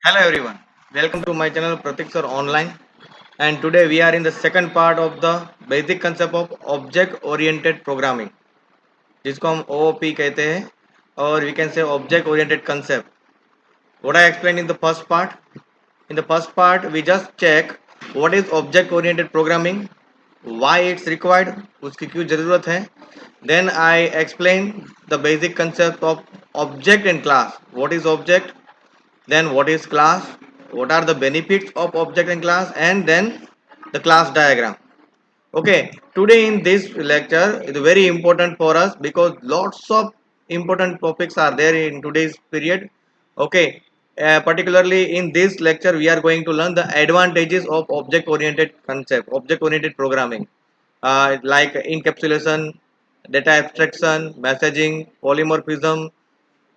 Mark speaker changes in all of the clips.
Speaker 1: Hello everyone, welcome to my channel Pratik Sir Online, and today we are in the second part of the basic concept of object oriented programming जिसको हम OOP कहते हैं और we can say object oriented concept. What I explained in the first part, we just check what is object oriented programming, why it's required, उसकी क्यों ज़रूरत है. Then I explained the basic concept of object and class. What is object? Then what is class, what are the benefits of object and class, and then the class diagram. Okay, today in this lecture is very important for us because lots of important topics are there in today's period. Okay, particularly in this lecture we are going to learn the advantages of object oriented concept, object oriented programming, like encapsulation, data abstraction, messaging, polymorphism,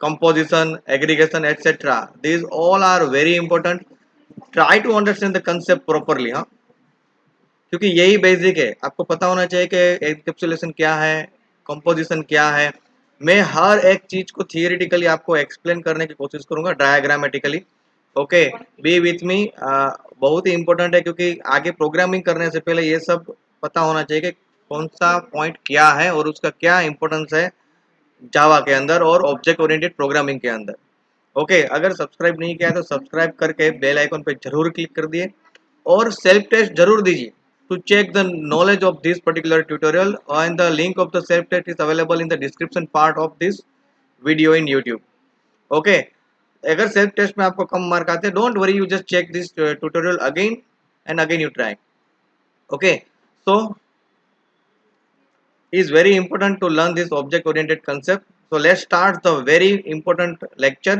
Speaker 1: composition, aggregation, etc. These all are very important. Try to understand the concept properly, हाँ, क्योंकि यही basic है. आपको पता होना चाहिए कि encapsulation क्या है, कंपोजिशन क्या है. मैं हर एक चीज को थियोरेटिकली आपको एक्सप्लेन करने की कोशिश करूंगा डायग्रामेटिकली. ओके, बी विथ मी. बहुत ही इंपॉर्टेंट है क्योंकि आगे प्रोग्रामिंग करने से पहले ये सब पता होना चाहिए कि कौन सा पॉइंट क्या है और उसका क्या इंपॉर्टेंस है जावा के अंदर और ऑब्जेक्ट ओरिएंटेड प्रोग्रामिंग के अंदर. ओके, अगर सब्सक्राइब नहीं किया है तो सब्सक्राइब करके बेल आइकन पे जरूर क्लिक कर दिए और सेल्फ टेस्ट जरूर दीजिए to check the knowledge of this particular tutorial, and the link of the self test is available in the description part of this video in YouTube. Okay, अगर self test में आपको कम mark आते हैं, don't worry, you just check this tutorial again and again, you try. Okay, so it is very important to learn this object oriented concept. So let's start the very important lecture.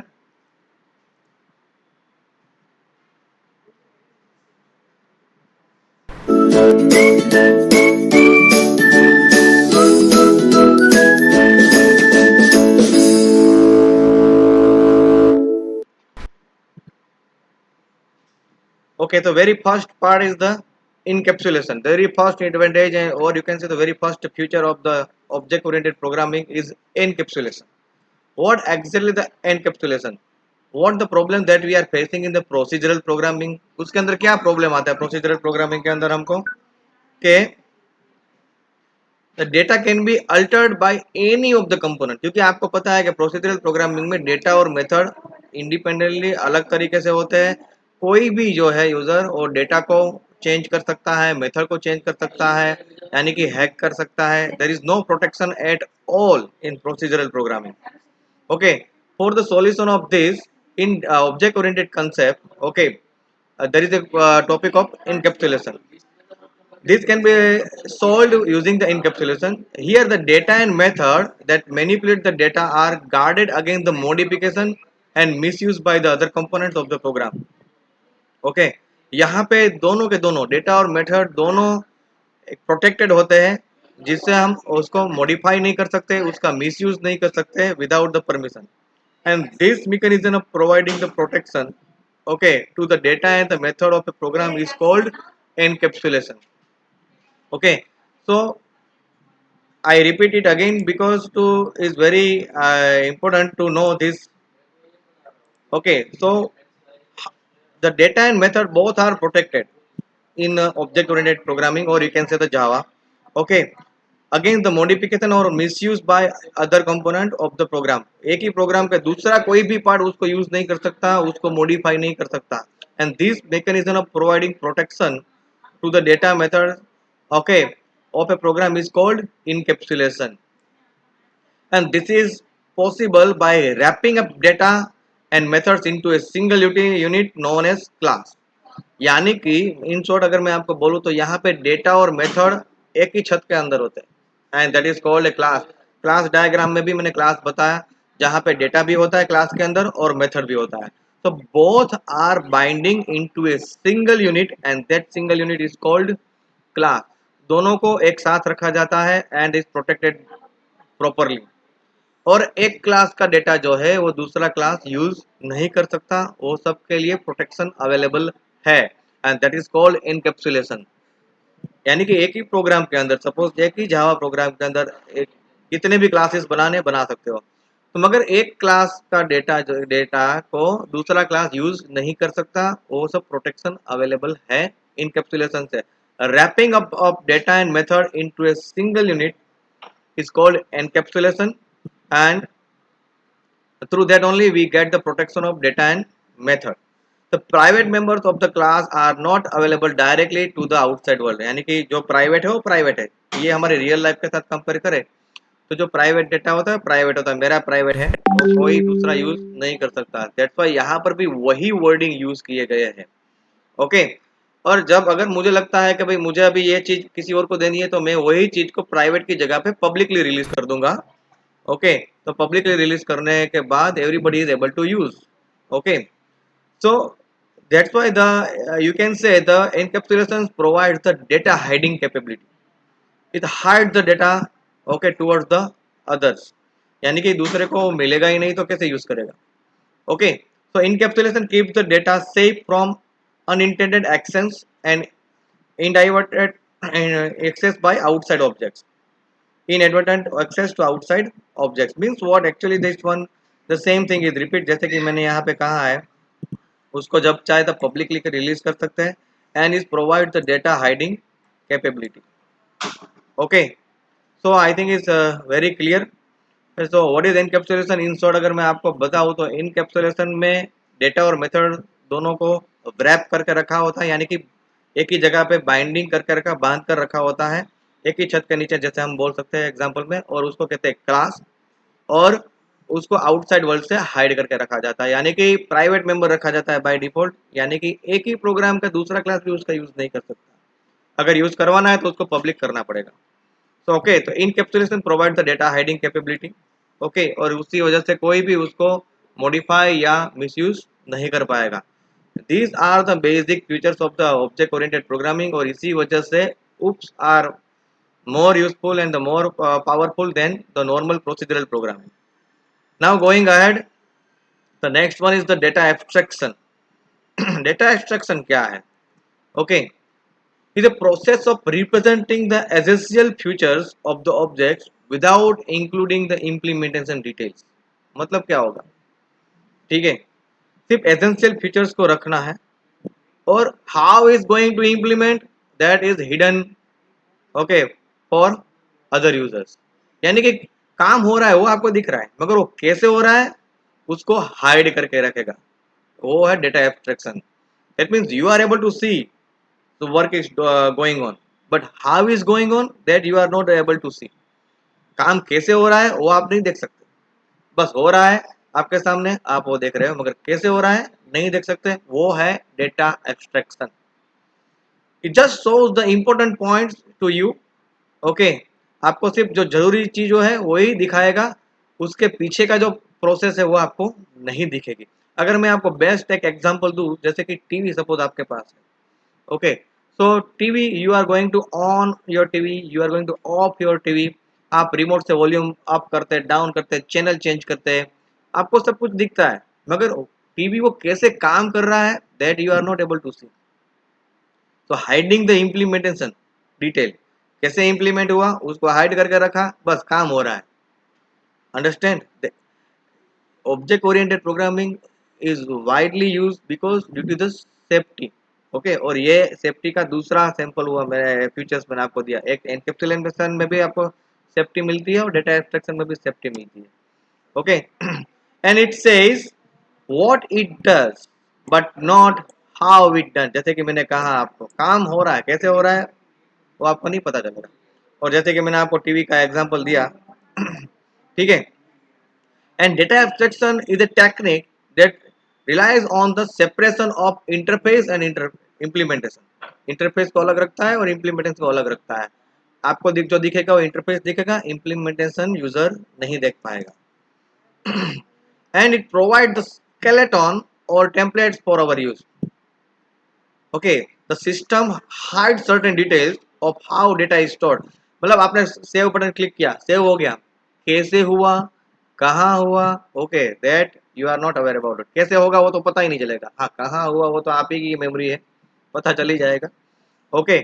Speaker 1: Okay, the very first part is the encapsulation. The very first advantage, or you can say the very first feature of the object oriented programming is encapsulation. What exactly the encapsulation? What the problem that we are facing in the procedural programming? उसके अंदर क्या problem आता है procedural programming के अंदर हमको कि the data can be altered by any of the component. क्योंकि आपको पता है कि procedural programming में data और method independently अलग तरीके से होते हैं. कोई भी जो है यूजर और डेटा को चेंज कर सकता है, मेथड को चेंज कर सकता है, यानी कि हैक कर सकता है. There is no protection at all in procedural programming. Okay, for the solution of this in object oriented concept, okay, there is a topic of encapsulation. This can be solved using the encapsulation. Here the data and method that manipulate the data are guarded against the modification and misuse by the other components of the program. Okay, यहाँ पे दोनों के दोनों data और method दोनों protected होते हैं, जिससे हम उसको मॉडिफाई नहीं कर सकते, उसका मिसयूज नहीं कर सकते without the permission. And this mechanism of providing the protection, okay, to the data and the method of the program is called encapsulation. Okay, so I repeat it again because to is very important to know this. Okay, so the data and method both are protected in object oriented programming, or you can say the Java. Okay, against the modification or misuse by other component of the program. एक ही programme का दूसरा कोई भी part उसको use नहीं कर सकता, उसको मॉडिफाई नहीं कर सकता. And this mechanism of providing protection to the data method, okay, of a program is called encapsulation. And this is possible by wrapping up data and methods into a single unit known as class. यानी कि in short अगर मैं आपको बोलूँ तो यहाँ पे data और मेथड एक ही छत के अंदर होते हैं, and that is called a class. Class diagram में भी मैंने क्लास बताया जहाँ पे डेटा भी होता है क्लास के अंदर और मेथड भी होता है. तो both are binding into a single unit and that single unit is called class. दोनों को एक साथ रखा जाता है एंड इज प्रोटेक्टेड प्रॉपरली. और एक क्लास का डेटा जो है वो दूसरा क्लास यूज नहीं कर सकता, वो सबके लिए प्रोटेक्शन अवेलेबल है, and that is called encapsulation. यानी कि एक ही प्रोग्राम के अंदर, सपोज एक ही जावा प्रोग्राम के अंदर एक कितने भी क्लासेस बना सकते हो. तो मगर एक क्लास का डेटा को दूसरा क्लास यूज नहीं कर सकता, वो सब प्रोटेक्शन अवेलेबल है इनकैप्सुलेशन से। Wrapping up of data and method into a single unit is called encapsulation, and through that only we get the protection of data and method. The private members of the class are not available directly to the outside world, यानी कि जो private है वो private है, ये हमारे real life के साथ कंपेयर करें तो जो प्राइवेट डेटा होता है प्राइवेट होता है, मेरा प्राइवेट है वो कोई दूसरा यूज नहीं कर सकता। दैट्स वाई यहाँ पर भी वही वर्डिंग यूज किए गए हैं। ओके, और जब अगर मुझे लगता है कि भाई मुझे अभी ये चीज किसी और को देनी है तो मैं वही चीज को प्राइवेट की जगह पे पब्लिकली रिलीज कर दूंगा। ओके, तो पब्लिकली रिलीज करने के बाद everybody is able to use. Okay, so that's why the you can say the encapsulation provides the data hiding capability. It hides the data, okay, towards the others, यानी कि दूसरे को मिलेगा ही नहीं तो कैसे यूज करेगा। Okay, so encapsulation keeps the data safe from unintended actions and inadvertent access by outside objects. Inadvertent access to outside objects means what actually this one the same thing is repeat, जैसे कि मैंने यहाँ पे कहा है उसको जब चाहे तब पब्लिकली रिलीज कर सकते हैं and is provide the data hiding capability. Okay, so I think is very clear. So what is encapsulation in short, अगर मैं आपको बताऊं तो इनकैप्सुलेशन में डेटा और मेथड दोनों को रैप करके रखा होता है, यानी कि एक ही जगह पे बाइंडिंग करके रखा बांध कर रखा होता है एक ही छत के नीचे, जैसे हम बोल सकते हैं एग्जांपल में, और उसको कहते हैं क्लास, और उसको आउटसाइड वर्ल्ड से हाइड करके रखा जाता है, यानी कि प्राइवेट मेंबर रखा जाता है बाय डिफॉल्ट, यानी कि एक ही प्रोग्राम का दूसरा क्लास भी उसका यूज नहीं कर सकता, अगर यूज करवाना है तो उसको पब्लिक करना पड़ेगा। तो ओके, तो encapsulation provide the data hiding capability. Okay, और उसी वजह से कोई भी उसको मॉडिफाई या मिसयूज नहीं कर पाएगा। These are the basic features of the object oriented programming, और इसी वजह से OOPs are more useful and the more powerful than the normal procedural programming. Now going ahead, the next one is the data abstraction. Data abstraction क्या है? Okay, is a process of representing the essential features of the objects without including the implementation details. मतलब क्या होगा? ठीक है, सिर्फ essential features को रखना है और how is going to implement that is hidden, okay, for other users. यानी कि काम हो रहा है वो आपको दिख रहा है मगर वो कैसे हो रहा है उसको हाइड करके रखेगा, वो है data abstraction. That means you are able to see the work is going on, but how is going on that you are not able to see. काम कैसे हो रहा है वो आप नहीं देख सकते, बस हो रहा है आपके सामने, आप वो देख रहे हो, मगर कैसे हो रहा है नहीं देख सकते, वो है data abstraction. It just shows the important points to you. Okay, आपको सिर्फ जो जरूरी चीज है वही दिखाएगा, उसके पीछे का जो प्रोसेस है वो आपको नहीं दिखेगी। अगर मैं आपको बेस्ट एक एग्जांपल दूं, जैसे कि टीवी सपोज आपके पास है। Okay, so TV, you are going to on your TV, you are going to off your TV, आप रिमोट से वॉल्यूम अप करते हैं, डाउन करते हैं, चैनल चेंज करते हैं, आपको सब कुछ दिखता है, मगर टीवी वो कैसे काम कर रहा है that you are not able to see. तो हाइडिंग द इम्प्लीमेंटेशन डिटेल, कैसे इम्प्लीमेंट हुआ उसको हाइड करके रखा, बस काम हो रहा है। Understand, the object oriented programming is widely use because due to the safety. Okay, और ये सेफ्टी का दूसरा सैंपल हुआ मेरे फीचर्स मैंने आपको दिया, एक एनकैप्सुलेशन में भी आपको सेफ्टी मिलती है और डेटा एब्स्ट्रैक्शन में भी सेफ्टी मिलती है। Okay, and it says what it does but not how it done. जैसे कि मैंने कहा आपको काम हो रहा है, कैसे हो रहा है वो आपको नहीं पता चलेगा, और जैसे कि मैंने आपको टीवी का एग्जांपल दिया। ठीक है, and data abstraction is a technique that relies on the separation of interface and implementation. Interface को अलग रखता है और इम्प्लीमेंटेशन को अलग रखता है। आपको जो दिखेगा वो इंटरफेस दिखेगा, इम्प्लीमेंटेशन यूजर नहीं देख पाएगा। And it provide the skeleton or templates for our use. Okay, the system hides certain details of how data is stored. मतलब आपने सेव बटन क्लिक किया, सेव हो गया, कैसे हुआ, कहाँ हुआ, okay, that you are not aware about it. कैसे होगा वो तो पता ही नहीं चलेगा, हाँ कहाँ हुआ वो तो आप ही की मेमोरी है, पता चल ही जाएगा। ओके,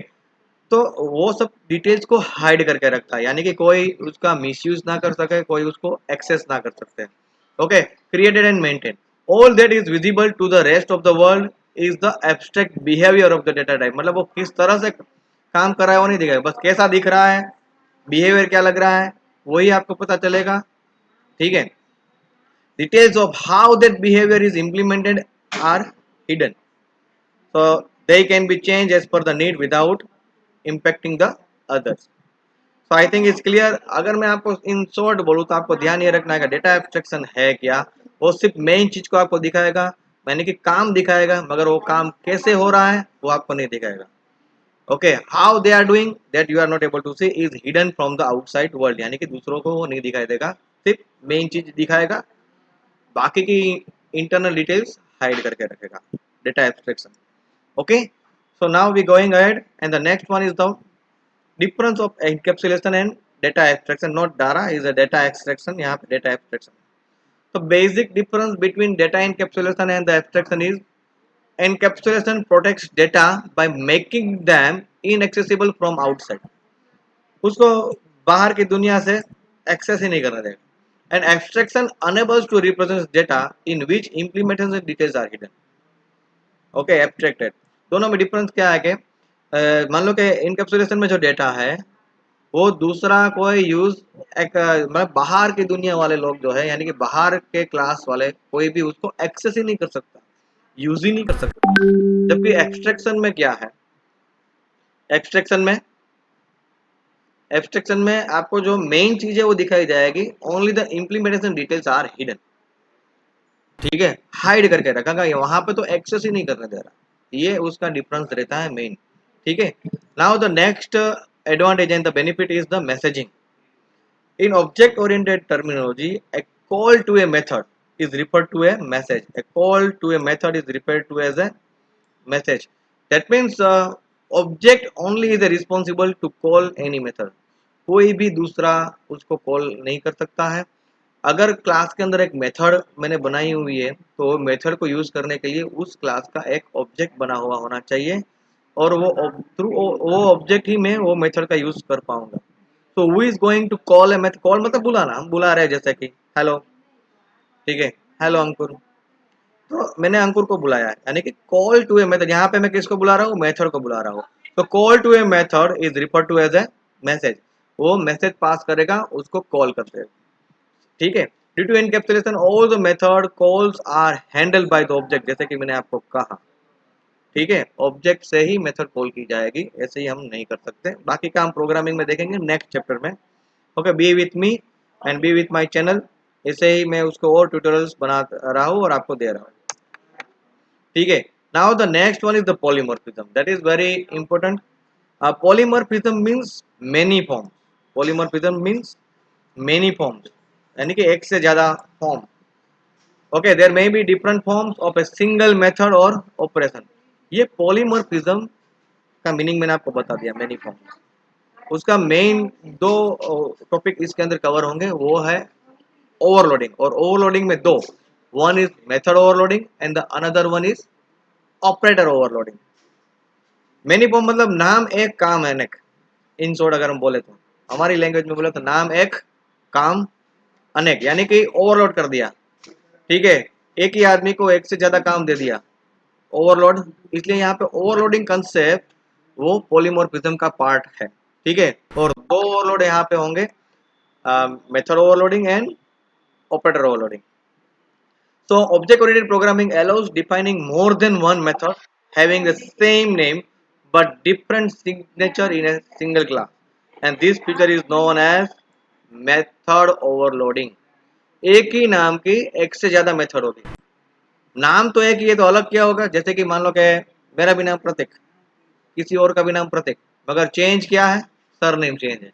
Speaker 1: तो वो सब डिटेल्स को हाइड करके रखता है, यानी कि कोई उसका मिसयूज ना कर सके, कोई उसको एक्सेस ना कर सकते। Okay, created and maintain all that is visible to the rest of the world is the abstract behaviour of the data type. मतलब वो किस तरह से काम कर रहा है वो नहीं दिखेगा, बस कैसा दिख रहा है, बिहेवियर क्या लग रहा है, वही आपको पता चलेगा। ठीक है, details of how that behavior is implemented are hidden, so they can be changed as per the need without impacting the others. So I think it's clear। अगर मैं आपको इन शॉर्ट बोलूँ तो आपको ध्यान ये रखना है कि डेटा एब्स्ट्रैक्शन है क्या। वो सिर्फ मेन चीज को आपको दिखाएगा, यानी कि काम दिखाएगा, मगर वो काम कैसे हो रहा है वो आपको नहीं दिखाएगा। Okay, how they are doing that you are not able to see is hidden from the outside world, यानी कि दूसरों को वो नहीं दिखाई देगा, सिर्फ मेन चीज दिखाएगा, बाकी की इंटरनल डिटेल्स हाइड करके रखेगा। Data abstraction. Okay, so now we going ahead and the next one is the difference of encapsulation and data abstraction। not dara is a data extraction, यहाँ पे data abstraction। so basic difference between data encapsulation and the abstraction is encapsulation protects data by making them inaccessible from outside, उसको बाहर की दुनिया से access ही नहीं करने देगा। And abstraction enables to represent data in which implementation details are hidden. Okay, abstracted, दोनों में डिफरेंस क्या है कि मान लो कि इनकैप्सुलेशन में जो डेटा है वो दूसरा कोई यूज एक मतलब बाहर की दुनिया वाले लोग जो है, यानी कि बाहर के क्लास वाले कोई भी उसको एक्सेस ही नहीं कर सकता, यूज ही नहीं कर सकता। जबकि एक्सट्रैक्शन में क्या है, एक्सट्रैक्शन में एब्स्ट्रैक्शन में आपको जो मेन चीज है वो दिखाई जाएगी, only the implementation details are hidden. ठीक है, हाइड करके रखा, वहां पे तो एक्सेस ही नहीं करने दे रहा, ये उसका डिफरेंस रहता है मेन। ठीक है, now the next advantage and the benefit is the messaging. In object oriented terminology a call to a method is referred to a message, a call to a method is referred to as a message। that means object only is responsible to call any method, कोई भी दूसरा उसको call नहीं कर सकता है। अगर class के अंदर एक मेथड मैंने बनाई हुई है तो मेथड को यूज करने के लिए उस क्लास का एक ऑब्जेक्ट बना हुआ होना चाहिए, और वो थ्रू वो ऑब्जेक्ट ही मैं वो मेथड का यूज कर पाऊंगा। तो who is going to call a method, call मतलब बुलाना, हम बुला रहे हैं जैसे कि हेलो। ठीक है, हेलो अंकुर, तो मैंने अंकुर को बुलाया है, यानी कि कॉल टू ए मेथड, यहाँ पे मैं किसको बुला रहा हूँ, मेथड को बुला रहा हूँ। तो call to a method is refer to as a message, वो मैसेज पास करेगा, उसको कॉल करते हैं। ठीक है, due to encapsulation all the method calls are handled by the object, जैसे कि मैंने आपको कहा। ठीक है, ऑब्जेक्ट से ही मेथड कॉल की जाएगी, ऐसे ही हम नहीं कर सकते। बाकी का हम प्रोग्रामिंग में देखेंगे नेक्स्ट चैप्टर में। Okay, B with me and B with my channel, ऐसे ही मैं उसको और ट्यूटोरियल्स बना रहा हूँ और आपको दे रहा हूँ। ठीक है, now the next one is the polymorphism, that is very important. Polymorphism means many form, polymorphism means many forms, यानी कि एक से ज्यादा फॉर्म। Okay, there may be different forms of a single method और ऑपरेशन। ये पॉलीमॉर्फिज्म का meaning मैंने आपको बता दिया, मेनी फॉर्म्स। उसका मेन दो टॉपिक इसके अंदर कवर होंगे, वो है ओवरलोडिंग, और ओवरलोडिंग में दो, one is method overloading and the another one is operator overloading. Many form मतलब नाम एक काम अनेक, इन शॉर्ट अगर हम बोले तो, हमारी लैंग्वेज में बोले तो नाम एक काम अनेक, यानी कि ओवरलोड कर दिया। ठीक है, एक ही आदमी को एक से ज्यादा काम दे दिया, ओवरलोड। इसलिए यहाँ पे ओवरलोडिंग कंसेप्ट वो पॉलीमॉर्फिज्म का पार्ट है। ठीक है, और दो ओवरलोड यहाँ पे होंगे, method overloading and operator overloading. So object-oriented programming allows defining more than one method having the same name but different signature in a single class, and this feature is known as method overloading। एक ही नाम की एक से ज्यादा method होगी, नाम तो एक ही है तो अलग क्या होगा, जैसे कि मान लो कि मेरा भी नाम प्रतीक, किसी और का भी नाम प्रतीक, मगर चेंज क्या है, सरनेम चेंज है।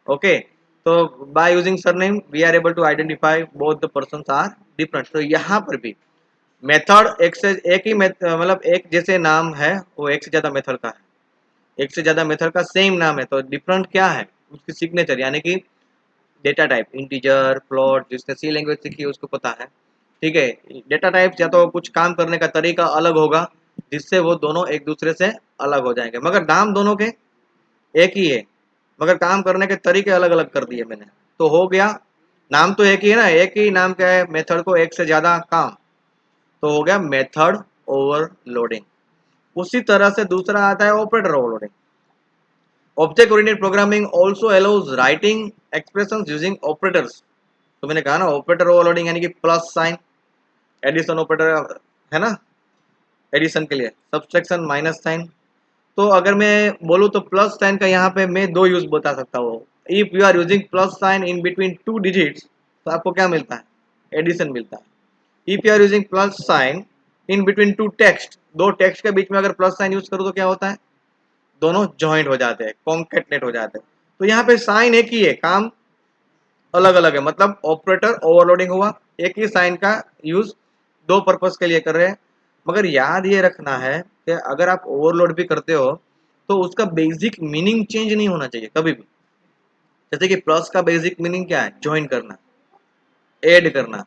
Speaker 1: ओके, तो by using surname we are able to identify both the persons are different. तो यहाँ पर भी मेथड एक से एक ही मतलब एक जैसे नाम है वो एक से ज्यादा मेथड का है, एक से ज्यादा मेथड का सेम नाम है, तो डिफरेंट क्या है, उसकी सिग्नेचर, यानी कि डेटा टाइप, इंटीजर, फ्लोट, जिसने सी लैंग्वेज सीखी है उसको पता है। ठीक है, डेटा टाइप या तो कुछ काम करने का तरीका अलग होगा जिससे वो दोनों एक दूसरे से अलग हो जाएंगे, मगर नाम दोनों के एक ही है, मगर काम करने के तरीके अलग अलग कर दिए मैंने। तो हो गया, नाम तो एक ही है ना, एक ही नाम क्या है, मेथड को एक से ज्यादा काम, तो हो गया मेथड ओवरलोडिंग। उसी तरह से दूसरा आता है operator overloading. Object oriented programming also allows writing expressions using operators. तो मैंने कहा ना ऑपरेटर ओवरलोडिंग यानी कि प्लस साइन, एडिशन ऑपरेटर है ना, एडिशन के लिए सब्सट्रैक्शन माइनस साइन। तो अगर मैं बोलूँ तो प्लस साइन का यहाँ पे मैं दो यूज बता सकता हूँ। If you are using plus sign in between two digits तो आपको क्या मिलता है, एडिशन मिलता है। If you are using plus sign in between two text, दो टेक्स्ट के बीच में अगर प्लस साइन यूज करूँ तो क्या होता है, दोनों ज्वाइंट हो जाते हैं, कॉन्केटनेट हो जाते हैं। तो यहाँ पे साइन एक ही है, काम अलग अलग है, मतलब ऑपरेटर ओवरलोडिंग हुआ, एक ही साइन का यूज दो पर्पस के लिए कर रहे हैं। मगर याद ये रखना है कि अगर आप ओवरलोड भी करते हो तो उसका बेसिक मीनिंग चेंज नहीं होना चाहिए कभी भी। जैसे कि प्लस का बेसिक मीनिंग क्या है, ज्वाइन करना, ऐड करना।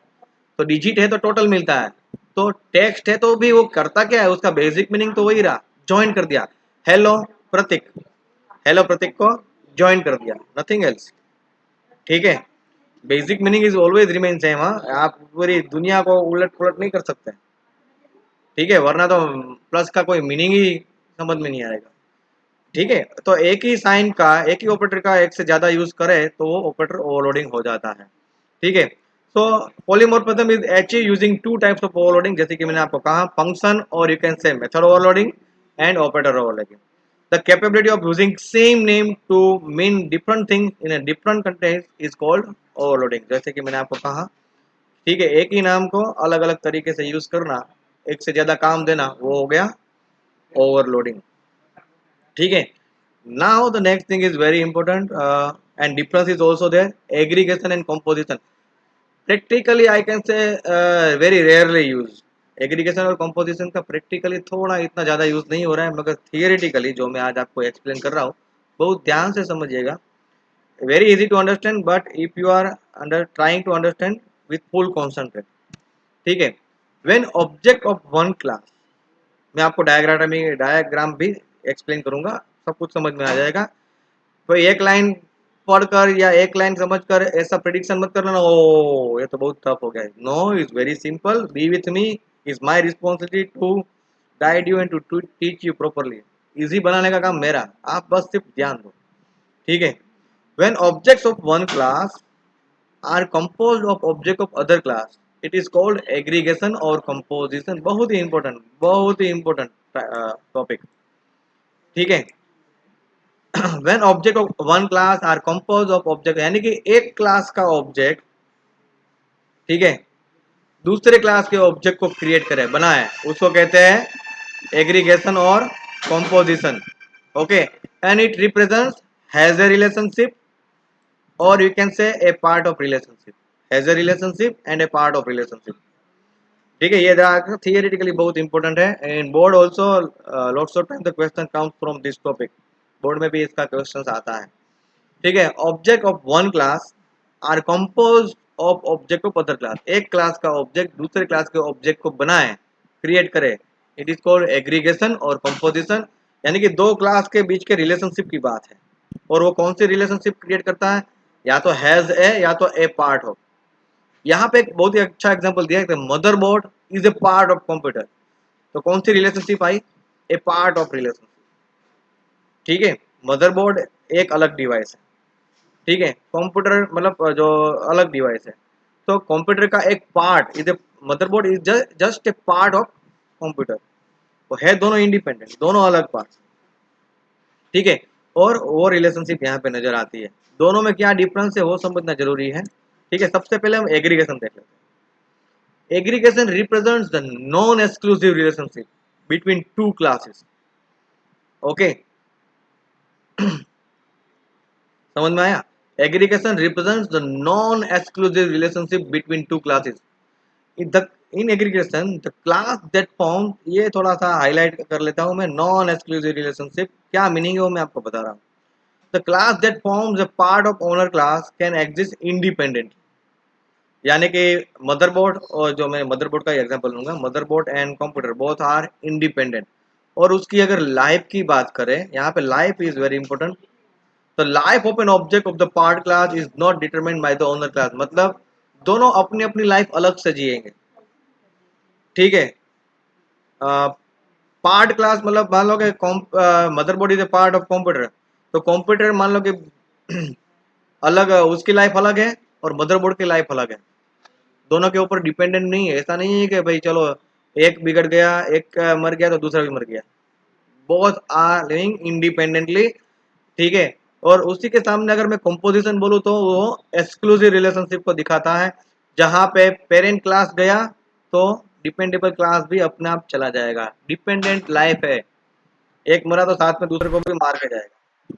Speaker 1: तो डिजिट है तो टोटल मिलता है, तो टेक्स्ट है तो भी वो करता क्या है, उसका बेसिक मीनिंग तो वही रहा, ज्वाइन कर दिया। हेलो प्रतीक, हेलो प्रतीक को ज्वाइन कर दिया, नथिंग एल्स। ठीक है, basic meaning is always remain same. हाँ, आप पूरी दुनिया को उलट पुलट नहीं कर सकते, ठीक है, वरना तो प्लस का कोई मीनिंग ही समझ में नहीं आएगा। ठीक है, तो एक ही साइन का, एक ही ऑपरेटर का एक से ज्यादा यूज करे तो वो ऑपरेटर ओवरलोडिंग हो जाता है। ठीक है, so polymorphism is achieve using two types of overloading, जैसे कि मैंने आपको कहा, फंक्शन और you can say method overloading and operator overloading. The capability of using same name to mean different things in a different context is called overloading. जैसे कि मैंने आपको कहा, ठीक है, एक ही नाम को अलग अलग तरीके से यूज करना, एक से ज्यादा काम देना, वो हो गया ओवरलोडिंग। ठीक है, now the next thing is very important, and difference is also there, aggregation and composition. Practically I can say very rarely used। Aggregation और कंपोजिशन का प्रैक्टिकली थोड़ा इतना ज़्यादा यूज़ नहीं हो रहा है, मगर थियोरेटिकली जो मैं आज आपको एक्सप्लेन कर रहा हूँ बहुत ध्यान से समझिएगा। Very easy to understand but if you are under trying to understand with full concentrate. ठीक है, when object of one class, मैं आपको डायग्राम भी एक्सप्लेन करूंगा, सब कुछ समझ में आ जाएगा। तो एक लाइन पढ़कर या एक लाइन समझकर ऐसा प्रिडिक्शन मत करना ना, ओ ये तो बहुत टफ हो गया। No, is very simple, be with me, is my responsibility to guide you and to teach you properly. Easy बनाने का काम मेरा, आप बस सिर्फ ध्यान दो। ठीक है, when objects of one class are composed of object of other class it is called aggregation और कंपोजिशन। बहुत ही इंपॉर्टेंट टॉपिक। ठीक है, when object of one class are compose of object, यानी कि एक क्लास का ऑब्जेक्ट, ठीक है, दूसरे क्लास के ऑब्जेक्ट को क्रिएट करे, बनाए, उसको कहते हैं एग्रीगेशन और composition. Okay, and it represents has a relationship और you can say a part of relationship, has a relationship and a part of relationship. ठीक है, ये थियरिटिकली बहुत इंपॉर्टेंट है, and board also lots of time the question comes from this topic, board में भी इसका question आता है। ठीक है, object of one class are compose of object of other class, एक क्लास का ऑब्जेक्ट दूसरे क्लास के ऑब्जेक्ट को बनाए, क्रिएट करे, इट इज कॉल्ड एग्रीगेशन और कंपोजिशन। यानी कि दो क्लास के बीच के रिलेशनशिप की बात है, और वो कौन सी रिलेशनशिप क्रिएट करता है, या तो हैज ए या तो ए पार्ट हो। यहाँ पे एक बहुत ही अच्छा एग्जांपल दिया है, motherboard is a part of computer, तो कौन सी रिलेशनशिप आई, ए पार्ट ऑफ रिलेशनशिप। ठीक है, मदरबोर्ड एक अलग डिवाइस है, ठीक है, कंप्यूटर मतलब जो अलग डिवाइस है, तो कंप्यूटर का एक part is a, motherboard is just a part of computer. वो है दोनों इंडिपेंडेंट, दोनों अलग पार्ट। ठीक है, और वो रिलेशनशिप यहाँ पे नजर आती है। दोनों में क्या डिफरेंस है वो समझना जरूरी है। ठीक है, सबसे पहले हम एग्रीगेशन देख लेते हैं। Aggregation represents the non exclusive relationship between two classes. Okay, समझ में आया, aggregation represents the non exclusive relationship between two classes. In aggregation the class that form, ये थोड़ा सा हाईलाइट कर लेता हूं मैं, नॉन एक्सक्लूसिव रिलेशनशिप क्या मीनिंग है वो मैं आपको बता रहा हूँ। The class that forms a part of owner class can exist independent, यानी कि मदरबोर्ड, और जो मैं मदरबोर्ड का एग्जांपल लूंगा, motherboard and computer both are independent. और उसकी अगर लाइफ की बात करें, यहाँ पे लाइफ इज वेरी इंपॉर्टेंट, तो life of an object of the part class is not determined by the owner class, मतलब दोनों अपनी अपनी लाइफ अलग से जिएंगे, ठीक है। पार्ट क्लास मतलब मान लो कि motherboard is a part of computer, तो कंप्यूटर मान लो कि अलग, उसकी लाइफ अलग है और मदरबोर्ड की लाइफ अलग है, दोनों के ऊपर डिपेंडेंट नहीं है। ऐसा नहीं है कि भाई चलो एक बिगड़ गया, एक मर गया तो दूसरा भी मर गया, बोथ आर लिविंग इंडिपेंडेंटली, ठीक है। और उसी के सामने अगर मैं कंपोजिशन बोलूँ तो वो एक्सक्लूसिव रिलेशनशिप को दिखाता है, जहां पे पेरेंट क्लास गया तो डिपेंडेबल क्लास भी अपने आप चला जाएगा, डिपेंडेंट लाइफ है, एक मरा तो साथ में दूसरे को भी मार के जाएगा।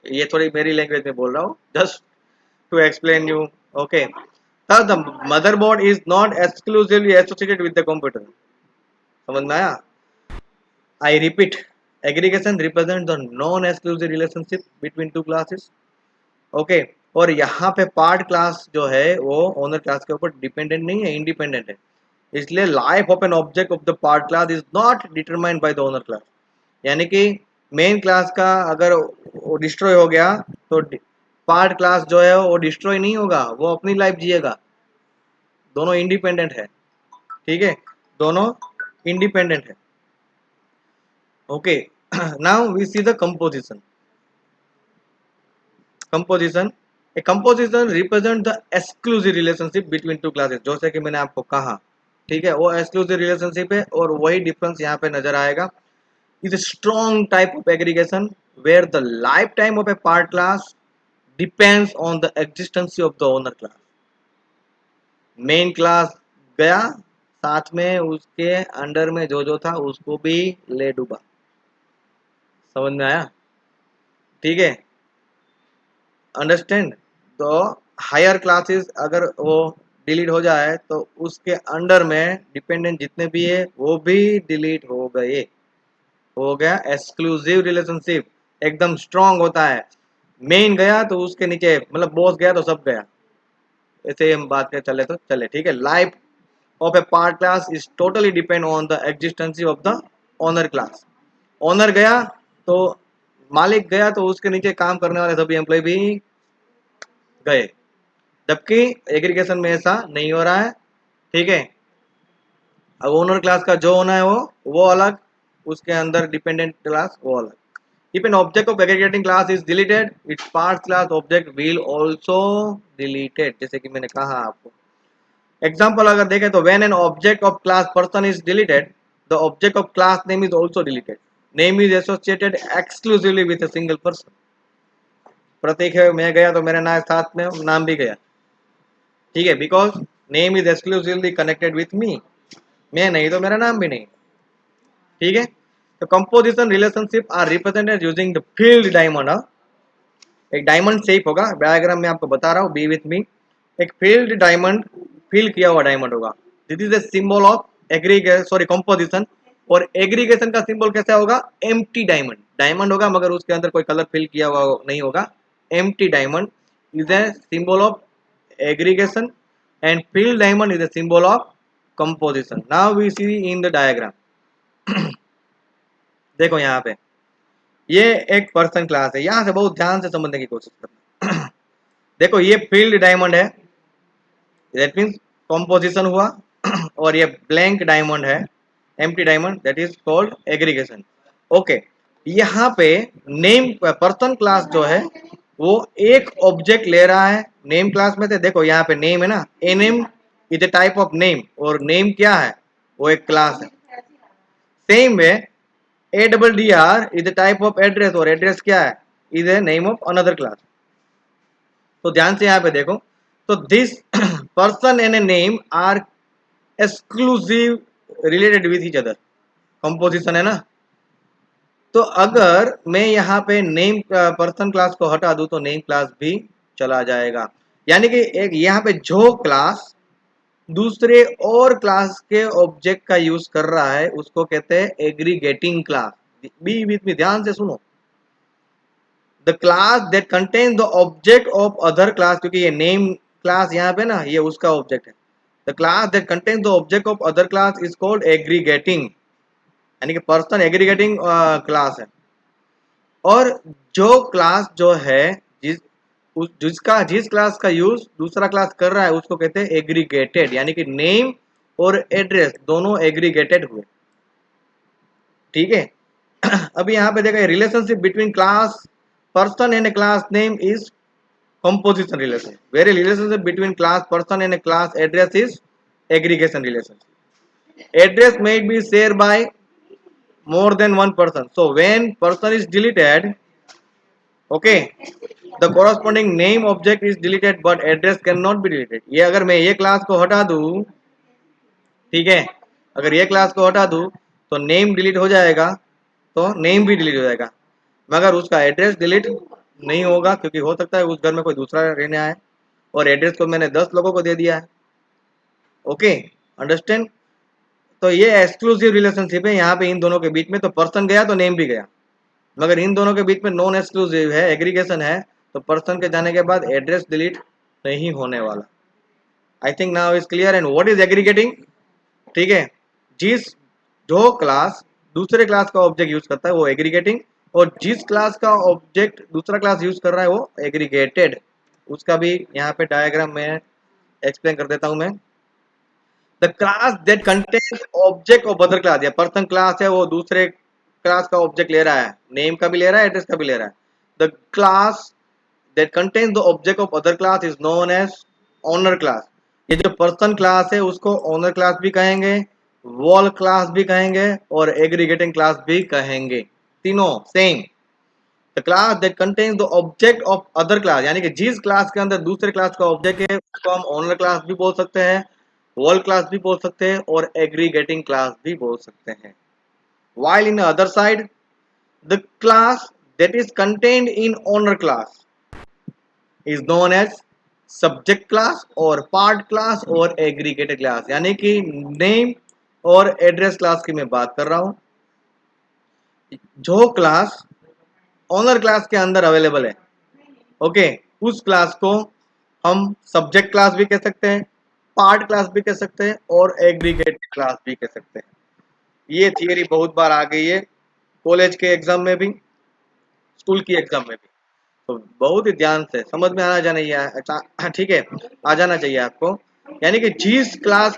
Speaker 1: ये थोड़ी मेरी लैंग्वेज में बोल रहा हूँ, just to explain you, okay. Thus, the motherboard is not exclusively associated with the computer. समझ में आया? I repeat, aggregation represents the non-exclusive relationship between two classes. Okay, और यहाँ पे पार्ट क्लास जो है वो ओनर क्लास के ऊपर डिपेंडेंट नहीं है, इंडिपेंडेंट है। इसलिए life of an object of the part class is not determined by the owner class, यानी कि मेन क्लास का अगर वो डिस्ट्रॉय हो गया तो पार्ट क्लास जो है वो डिस्ट्रॉय नहीं होगा, वो अपनी लाइफ जिएगा, दोनों इंडिपेंडेंट है, ठीक है, दोनों इंडिपेंडेंट है, okay. Now we see the composition. Composition, a composition represent the exclusive relationship between two classes, जैसे कि मैंने आपको कहा, ठीक है, वो एक्सक्लूसिव रिलेशनशिप है और वही डिफरेंस यहाँ पे नजर आएगा। Is a strong type of aggregation where the lifetime of a part class depends on the existence of the owner class. Main class गया, साथ में उसके अंडर में जो जो था उसको भी ले डूबा, समझ में आया, ठीक है, अंडरस्टैंड। तो हायर क्लासेस अगर वो डिलीट हो जाए तो उसके अंडर में डिपेंडेंट जितने भी है वो भी डिलीट हो गए, हो गया एक्सक्लूसिव रिलेशनशिप, एकदम स्ट्रांग होता है। मेन गया तो उसके नीचे मतलब बॉस गया तो सब गया, ऐसे हम बात कर चले तो चले, ठीक है। Life of a part class is totally depend on the existency of the owner class. Owner गया तो मालिक गया तो उसके नीचे काम करने वाले सभी एम्प्लॉय भी गए, जबकि एग्रीगेशन में ऐसा नहीं हो रहा है, ठीक है। अब ओनर क्लास का जो होना है वो अलग, उसके अंदर डिपेंडेंट क्लास वो अलग। If an object of aggregating class is deleted, its parts class object will also deleted, जैसे कि मैंने कहा आपको। एग्जाम्पल अगर देखें तो when an object of class person is deleted, the object of class name is also deleted. Name is associated exclusively with a single person. प्रतीक है, मैं गया तो मेरा नाम साथ में नाम भी गया, ठीक है, because name is exclusively connected with me, मैं नहीं तो मेरा नाम भी नहीं, ठीक है। तो composition relationship are represented using the filled diamond. एक डायमंड शेप होगा, डायग्राम में आपको बता रहा हूँ, बी विथ मी। एक फील्ड डायमंड, फील किया हुआ डायमंड होगा, this is a symbol of aggregation, sorry composition. और एग्रीगेशन का सिंबल कैसा होगा, एम्प्टी डायमंड, डायमंड होगा मगर उसके अंदर कोई कलर फिल किया हुआ नहीं होगा, empty diamond is a symbol of aggregation and filled diamond is a symbol of composition. Now we see in the diagram. देखो यहाँ पे ये एक पर्सन क्लास है, यहाँ से बहुत ध्यान से समझने की कोशिश करना। देखो ये फील्ड डायमंड है, दैट मीन्स कंपोजिशन हुआ। और ये ब्लैंक डायमंड है, empty diamond, that is called aggregation, okay. यहाँ पे नेम पर्सन क्लास जो है वो एक ऑब्जेक्ट ले रहा है नेम क्लास में से। देखो यहाँ पे नेम है ना, a name is a type of name, और नेम क्या है, वो एक क्लास है। Same way a double d r is a type of address, और एड्रेस क्या है, is a name of another class. तो ध्यान से यहाँ पे देखो, तो this person and a name are exclusive related with each other, composition है ना। तो अगर मैं यहाँ पे नेम पर्सन क्लास को हटा दूं तो नेम क्लास भी चला जाएगा, यानी कि एक यहाँ पे जो क्लास दूसरे और क्लास के ऑब्जेक्ट का यूज कर रहा है उसको कहते हैं एग्रीगेटिंग क्लास। बी विथ में, ध्यान से सुनो, the class that contain the object of other class, क्योंकि ये नेम क्लास यहाँ पे ना ये उसका ऑब्जेक्ट है। The class that contain the object of other class is called aggregating, यानी कि पर्सन एग्रीगेटिंग क्लास है। और जो क्लास जो है जिस क्लास का यूज दूसरा क्लास कर रहा है उसको कहते हैं एग्रीगेटेड, यानी कि नेम और एड्रेस दोनों एग्रीगेटेड हुए। ठीक है। अभी यहाँ पे देखा relationship between class person and class name is composition relation, where relationship between class person and a class address is aggregation relationship. Address may be shared by more than one person, so when person is deleted, okay, the corresponding name object is deleted but address cannot be deleted. ये अगर मैं ये class को हटा दूं, ठीक है, अगर ये क्लास को हटा दूं तो नेम डिलीट हो जाएगा, तो नेम भी डिलीट हो जाएगा, मगर उसका एड्रेस डिलीट नहीं होगा, क्योंकि हो सकता है उस घर में कोई दूसरा रहने आए और एड्रेस को मैंने 10 लोगों को दे दिया है। Okay, understand. तो ये एक्सक्लूसिव रिलेशनशिप है यहाँ पे इन दोनों के बीच में, तो पर्सन गया तो नेम भी गया, मगर इन दोनों के बीच में नॉन एक्सक्लूसिव है, एग्रीगेशन है, तो पर्सन के जाने के बाद एड्रेस डिलीट नहीं होने वाला। I think now is clear. And what is aggregating? ठीक है, जिस जो क्लास दूसरे क्लास का ऑब्जेक्ट यूज करता है वो एग्रीगेटिंग, और जिस क्लास का ऑब्जेक्ट दूसरा क्लास यूज कर रहा है वो एग्रीगेटेड। उसका भी यहाँ पे डायग्राम में एक्सप्लेन कर देता हूं मैं। The class that contains object of other class, या पर्सन क्लास है वो दूसरे क्लास का ऑब्जेक्ट ले रहा है, नेम का भी ले रहा है, एड्रेस का भी ले रहा है। The class that contains the object of other class is known as owner class. ये जो पर्सन क्लास है उसको ओनर क्लास भी कहेंगे, वॉल क्लास भी कहेंगे और एग्रीगेटिंग क्लास भी कहेंगे, तीनों same. The class that contains the object of other class, यानी कि जिस क्लास के अंदर दूसरे क्लास का ऑब्जेक्ट है उसको हम ओनर क्लास भी बोल सकते हैं, वॉल क्लास भी बोल सकते हैं और एग्रीगेटिंग क्लास भी बोल सकते हैं। while in the other side, the class that is contained in owner class is known as subject class और पार्ट क्लास और एग्रीगेटेड क्लास, यानी कि नेम और एड्रेस क्लास की मैं बात कर रहा हूं। जो क्लास ओनर क्लास के अंदर अवेलेबल है, ओके, उस क्लास को हम सब्जेक्ट क्लास भी कह सकते हैं, पार्ट क्लास भी कह सकते हैं और एग्रीगेटेड क्लास भी कह सकते हैं। ये थियरी बहुत बार आ गई है कॉलेज के एग्जाम में भी, स्कूल की एग्जाम में भी, तो बहुत ही ध्यान से समझ में आना जाना चाहिए। अच्छा ठीक है, आ जाना चाहिए आपको। यानी कि जिस क्लास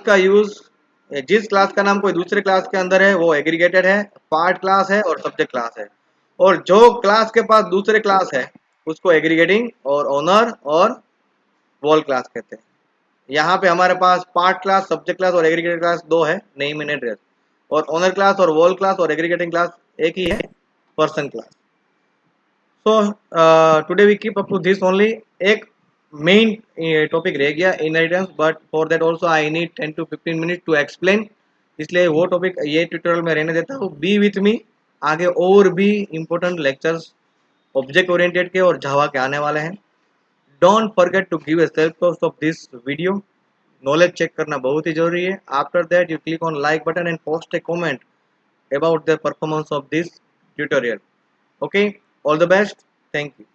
Speaker 1: का नाम कोई दूसरे क्लास के अंदर है वो एग्रीगेटेड है, पार्ट क्लास है और सब्जेक्ट क्लास है, और जो क्लास के पास दूसरे क्लास है उसको एग्रीगेटिंग और ओनर और वॉल क्लास कहते हैं। यहाँ पे हमारे पास पार्ट क्लास, सब्जेक्ट क्लास और एग्रीगेटेड क्लास दो है, नेम एंड एड्रेस, और ओनर क्लास और वॉल क्लास और एग्रीगेटिंग क्लास एक ही है, person class. So today we keep up to this only. एक मेन टॉपिक रह गया inheritance, but for that also I need 10 to 15 minute to explain, इसलिए वो टॉपिक ये ट्यूटोरियल में रहने देता हूँ। बी विथ मी, आगे और भी इम्पोर्टेंट लेक्चर्स ऑब्जेक्ट ओरिएंटेड के और जावा के आने वाले हैं। Don't forget to give a self post of this video. Knowledge check करना बहुत ही जरूरी है। After that you click on like button and post a comment about the performance of this tutorial. Okay, all the best. Thank you.